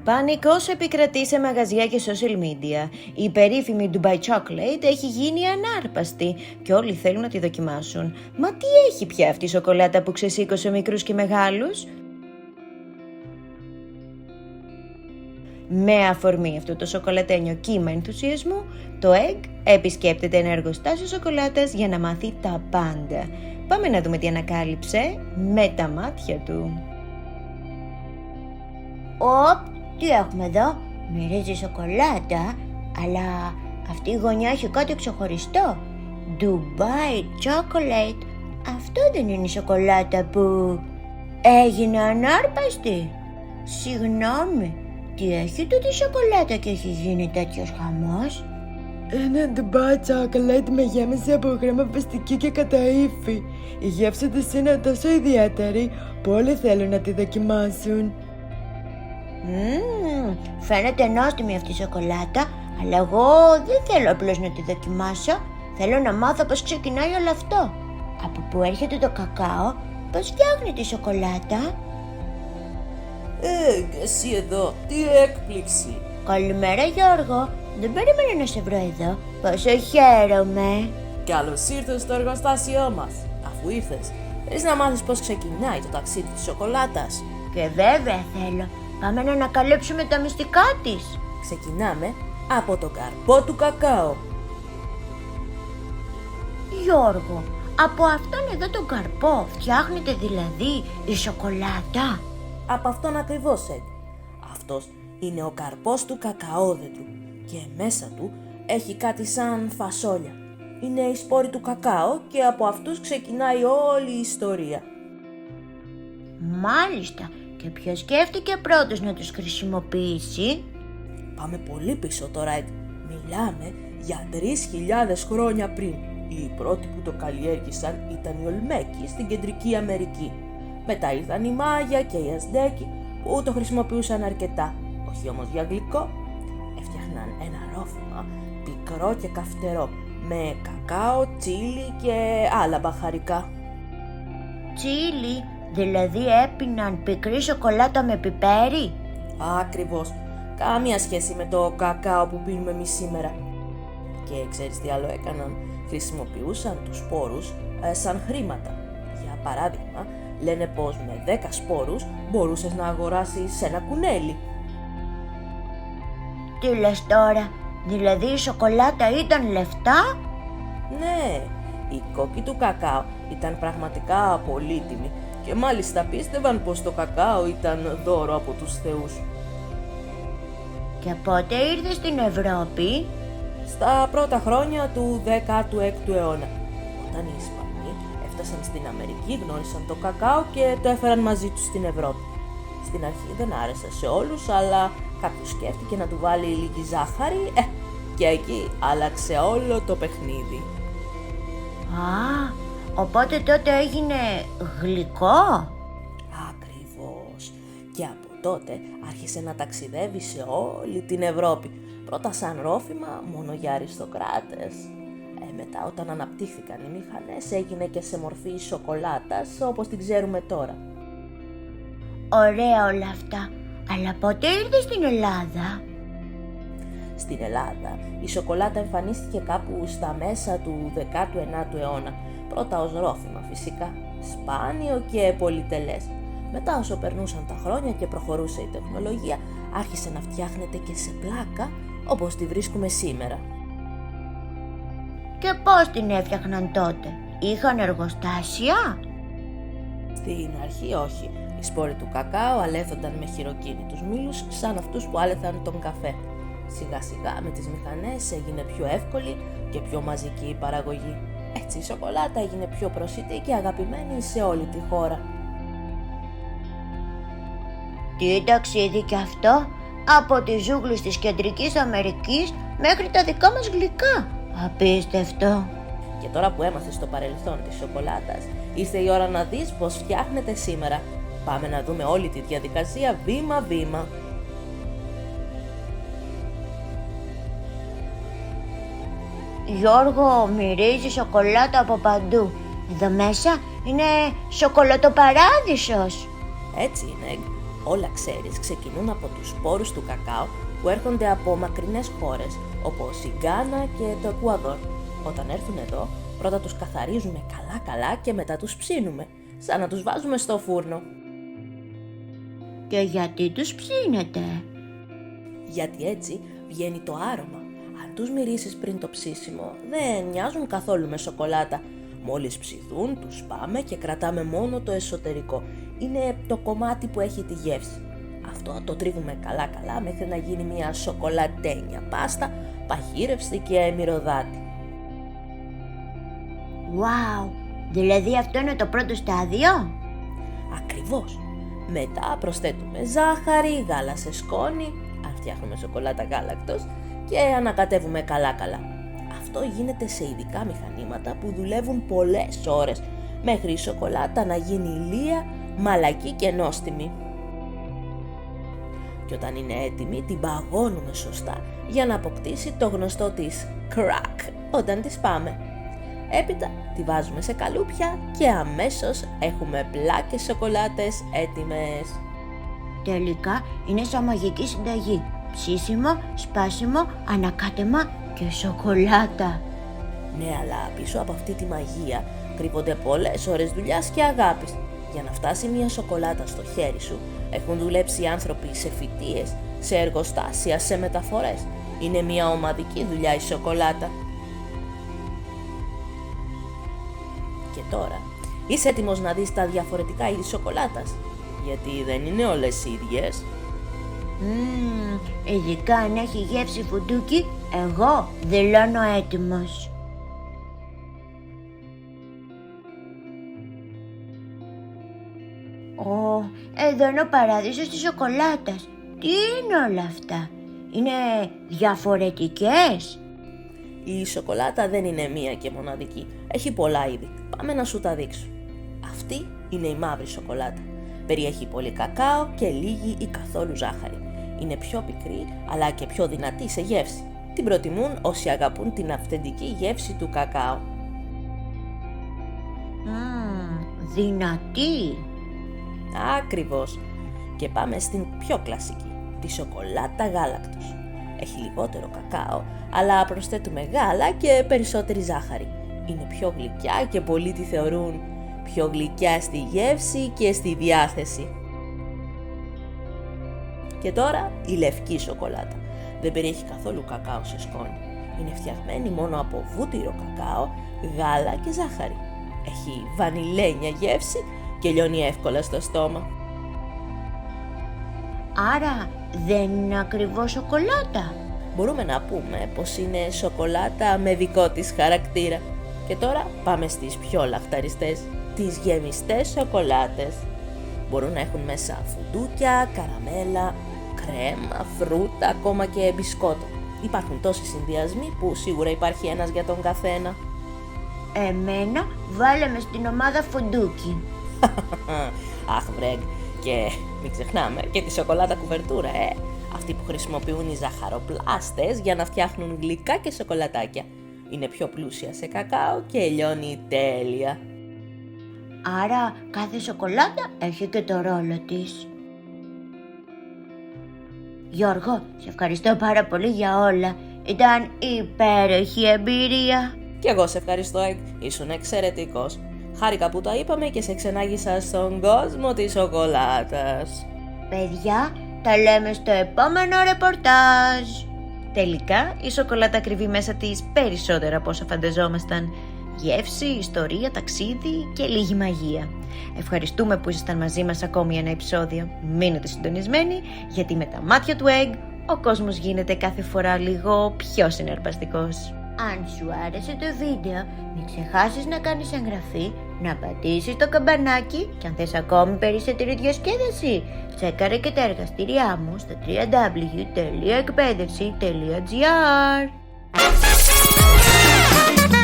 Πανικός επικρατεί σε μαγαζιά και social media. Η περίφημη Dubai Chocolate έχει γίνει ανάρπαστη και όλοι θέλουν να τη δοκιμάσουν. Μα τι έχει πια αυτή η σοκολάτα που ξεσήκωσε μικρούς και μεγάλους? Με αφορμή αυτό το σοκολατένιο κύμα ενθουσιασμού, το Egg επισκέπτεται ένα εργοστάσιο σοκολάτας για να μάθει τα πάντα. Πάμε να δούμε τι ανακάλυψε με τα μάτια του. Τι έχουμε εδώ? Μυρίζει σοκολάτα, αλλά αυτή η γωνιά έχει κάτι ξεχωριστό. Dubai Chocolate. Αυτό δεν είναι η σοκολάτα που έγινε ανάρπαστη? Συγγνώμη, τι έχει τούτη η σοκολάτα και έχει γίνει τέτοιος χαμός? Ένα Dubai Chocolate με γέμιση από γράμμα πιστική και καταήφη. Η γεύση της είναι τόσο ιδιαίτερη που όλοι θέλουν να τη δοκιμάσουν. Φαίνεται νόστιμη αυτή η σοκολάτα, αλλά εγώ δεν θέλω απλώς να τη δοκιμάσω. Θέλω να μάθω πώς ξεκινάει όλο αυτό. Από πού έρχεται το κακάο, πώς φτιάχνει τη σοκολάτα. Εσύ εδώ, τι έκπληξη! Καλημέρα Γιώργο, δεν περίμενα να σε βρω εδώ. Πόσο χαίρομαι. Καλώς ήρθες στο εργοστάσιό μας. Αφού ήρθες, θέλεις να μάθεις πώς ξεκινάει το ταξίδι της σοκολάτας? Και βέβαια θέλω. Πάμε να ανακαλύψουμε τα μυστικά της. Ξεκινάμε από το καρπό του κακάο. Γιώργο, από αυτόν εδώ τον καρπό φτιάχνεται δηλαδή η σοκολάτα? Από αυτόν ακριβώς, Egg. Αυτός είναι ο καρπός του κακαόδεντρου και μέσα του έχει κάτι σαν φασόλια. Είναι οι σπόροι του κακάο και από αυτούς ξεκινάει όλη η ιστορία. Μάλιστα. Και ποιος σκέφτηκε πρώτος να τους χρησιμοποιήσει? Πάμε πολύ πίσω τώρα, Egg. Μιλάμε για 3.000 χρόνια πριν. Οι πρώτοι που το καλλιέργησαν ήταν οι Ολμέκοι στην Κεντρική Αμερική. Μετά ήρθαν οι Μάγια και οι Αζτέκοι που το χρησιμοποιούσαν αρκετά, όχι όμως για γλυκό. Έφτιαχναν ένα ρόφημα πικρό και καυτερό με κακάο, τσίλι και άλλα μπαχαρικά. Τσίλι, δηλαδή έπιναν πικρή σοκολάτα με πιπέρι? Ακριβώς, καμία σχέση με το κακάο που πίνουμε εμείς σήμερα. Και ξέρεις τι άλλο έκαναν? Χρησιμοποιούσαν τους σπόρους σαν χρήματα. Για παράδειγμα, λένε πως με 10 σπόρους μπορούσες να αγοράσεις ένα κουνέλι. Τι λες τώρα, δηλαδή η σοκολάτα ήταν λεφτά? Ναι, η κόκκι του κακάο ήταν πραγματικά πολύτιμη και μάλιστα πίστευαν πως το κακάο ήταν δώρο από τους θεούς. Και πότε ήρθε στην Ευρώπη? Στα πρώτα χρόνια του 16ου αιώνα, όταν οι Ισπανοί έφτασαν στην Αμερική, γνώρισαν το κακάο και το έφεραν μαζί τους στην Ευρώπη. Στην αρχή δεν άρεσε σε όλους, αλλά κάποιος σκέφτηκε να του βάλει λίγη ζάχαρη και εκεί άλλαξε όλο το παιχνίδι. Οπότε τότε έγινε γλυκό? Ακριβώς. Και από τότε άρχισε να ταξιδεύει σε όλη την Ευρώπη. Πρώτα σαν ρόφημα μόνο για αριστοκράτες. Μετά όταν αναπτύχθηκαν οι μηχανές έγινε και σε μορφή σοκολάτας όπως την ξέρουμε τώρα. Ωραία όλα αυτά. Αλλά πότε ήρθε στην Ελλάδα? Στην Ελλάδα η σοκολάτα εμφανίστηκε κάπου στα μέσα του 19ου αιώνα. Πρώτα ως ρόφημα φυσικά, σπάνιο και πολυτελές. Μετά όσο περνούσαν τα χρόνια και προχωρούσε η τεχνολογία, άρχισε να φτιάχνεται και σε πλάκα όπως τη βρίσκουμε σήμερα. Και πώς την έφτιαχναν τότε? Είχαν εργοστάσια? Στην αρχή όχι. Οι σπόροι του κακάο αλέθονταν με χειροκίνητους μήλους σαν αυτούς που άλεθαν τον καφέ. Σιγά σιγά με τις μηχανές έγινε πιο εύκολη και πιο μαζική η παραγωγή. Έτσι η σοκολάτα έγινε πιο προσιτή και αγαπημένη σε όλη τη χώρα. Τι ταξίδι κι αυτό, από τις ζούγκλες της Κεντρικής Αμερικής μέχρι τα δικά μας γλυκά. Απίστευτο. Και τώρα που έμαθες το παρελθόν της σοκολάτας, ήρθε η ώρα να δεις πώς φτιάχνεται σήμερα. Πάμε να δούμε όλη τη διαδικασία βήμα-βήμα. Γιώργο, μυρίζει σοκολάτα από παντού. Εδώ μέσα είναι σοκολατοπαράδεισος. Έτσι είναι, Egg. Όλα ξέρεις ξεκινούν από τους σπόρους του κακάο που έρχονται από μακρινές χώρες όπως η Γκάνα και το Εκουαδόρ. Όταν έρθουν εδώ, πρώτα τους καθαρίζουμε καλά και μετά τους ψήνουμε, σαν να τους βάζουμε στο φούρνο. Και γιατί τους ψήνετε? Γιατί έτσι βγαίνει το άρωμα. Αν τους μυρίσεις πριν το ψήσιμο, δεν μοιάζουν καθόλου με σοκολάτα. Μόλις ψηθούν, τους πάμε και κρατάμε μόνο το εσωτερικό. Είναι το κομμάτι που έχει τη γεύση. Αυτό το τρίβουμε καλά μέχρι να γίνει μια σοκολατένια πάστα, παχύρευστη και μυρωδάτη. Wow, δηλαδή αυτό είναι το πρώτο στάδιο? Ακριβώς. Μετά προσθέτουμε ζάχαρη, γάλα σε σκόνη, αν φτιάχνουμε σοκολάτα γάλακτος, και ανακατεύουμε καλά. Αυτό γίνεται σε ειδικά μηχανήματα που δουλεύουν πολλές ώρες, μέχρι η σοκολάτα να γίνει ηλία, μαλακή και νόστιμη. Και όταν είναι έτοιμη την παγώνουμε σωστά για να αποκτήσει το γνωστό της crack όταν τη σπάμε. Έπειτα τη βάζουμε σε καλούπια και αμέσως έχουμε πλάκες σοκολάτες έτοιμες. Τελικά είναι σαν μαγική συνταγή. Ψήσιμο, σπάσιμο, ανακάτεμα και σοκολάτα. Ναι, αλλά πίσω από αυτή τη μαγεία κρύβονται πολλές ώρες δουλειάς και αγάπης. Για να φτάσει μια σοκολάτα στο χέρι σου, έχουν δουλέψει άνθρωποι σε φυτείες, σε εργοστάσια, σε μεταφορές. Είναι μια ομαδική δουλειά η σοκολάτα. Και τώρα, είσαι έτοιμος να δεις τα διαφορετικά είδη σοκολάτας? Γιατί δεν είναι όλες ίδιες. Ειδικά αν έχει γεύση φουντούκι, εγώ δηλώνω έτοιμος. Εδώ είναι ο παράδεισος της σοκολάτας. Τι είναι όλα αυτά? Είναι διαφορετικές? Η σοκολάτα δεν είναι μία και μοναδική. Έχει πολλά είδη. Πάμε να σου τα δείξω. Αυτή είναι η μαύρη σοκολάτα. Περιέχει πολύ κακάο και λίγη ή καθόλου ζάχαρη. Είναι πιο πικρή αλλά και πιο δυνατή σε γεύση. Την προτιμούν όσοι αγαπούν την αυθεντική γεύση του κακάο. Δυνατή. Ακριβώς. Και πάμε στην πιο κλασική, τη σοκολάτα γάλακτος. Έχει λιγότερο κακάο, αλλά προσθέτουμε γάλα και περισσότερη ζάχαρη. Είναι πιο γλυκιά και πολλοί τη θεωρούν πιο γλυκιά στη γεύση και στη διάθεση. Και τώρα η λευκή σοκολάτα. Δεν περιέχει καθόλου κακάο σε σκόνη. Είναι φτιαγμένη μόνο από βούτυρο κακάο, γάλα και ζάχαρη. Έχει βανιλένια γεύση και λιώνει εύκολα στο στόμα. Άρα δεν είναι ακριβώς σοκολάτα? Μπορούμε να πούμε πως είναι σοκολάτα με δικό της χαρακτήρα. Και τώρα πάμε στις πιο λαχταριστές, τις γεμιστές σοκολάτες. Μπορούν να έχουν μέσα φουντούκια, καραμέλα, κρέμα, φρούτα, ακόμα και μπισκότο. Υπάρχουν τόσοι συνδυασμοί που σίγουρα υπάρχει ένας για τον καθένα. Εμένα βάλε με στην ομάδα φουντούκι. Αχ βρέγ, και μην ξεχνάμε και τη σοκολάτα κουβερτούρα, Αυτοί που χρησιμοποιούν οι ζαχαροπλάστες για να φτιάχνουν γλυκά και σοκολατάκια. Είναι πιο πλούσια σε κακάο και λιώνει τέλεια. Άρα κάθε σοκολάτα έχει και το ρόλο της. Γιώργο, σε ευχαριστώ πάρα πολύ για όλα. Ήταν υπέροχη εμπειρία. Κι εγώ σε ευχαριστώ, Egg. Ήσουν εξαιρετικός. Χάρηκα που τα είπαμε και σε ξενάγησα στον κόσμο της σοκολάτας. Παιδιά, τα λέμε στο επόμενο ρεπορτάζ. Τελικά, η σοκολάτα κρύβει μέσα της περισσότερα από όσα φανταζόμασταν. Γεύση, ιστορία, ταξίδι και λίγη μαγεία. Ευχαριστούμε που ήσασταν μαζί μας ακόμη ένα επεισόδιο. Μείνετε συντονισμένοι, γιατί με τα μάτια του Egg ο κόσμος γίνεται κάθε φορά λίγο πιο συναρπαστικός. Αν σου άρεσε το βίντεο, μην ξεχάσεις να κάνεις εγγραφή, να πατήσεις το καμπανάκι και αν θες ακόμη περισσότερη διασκέδαση, τσέκαρε και τα εργαστήριά μου στο www.ekpedevsi.gr.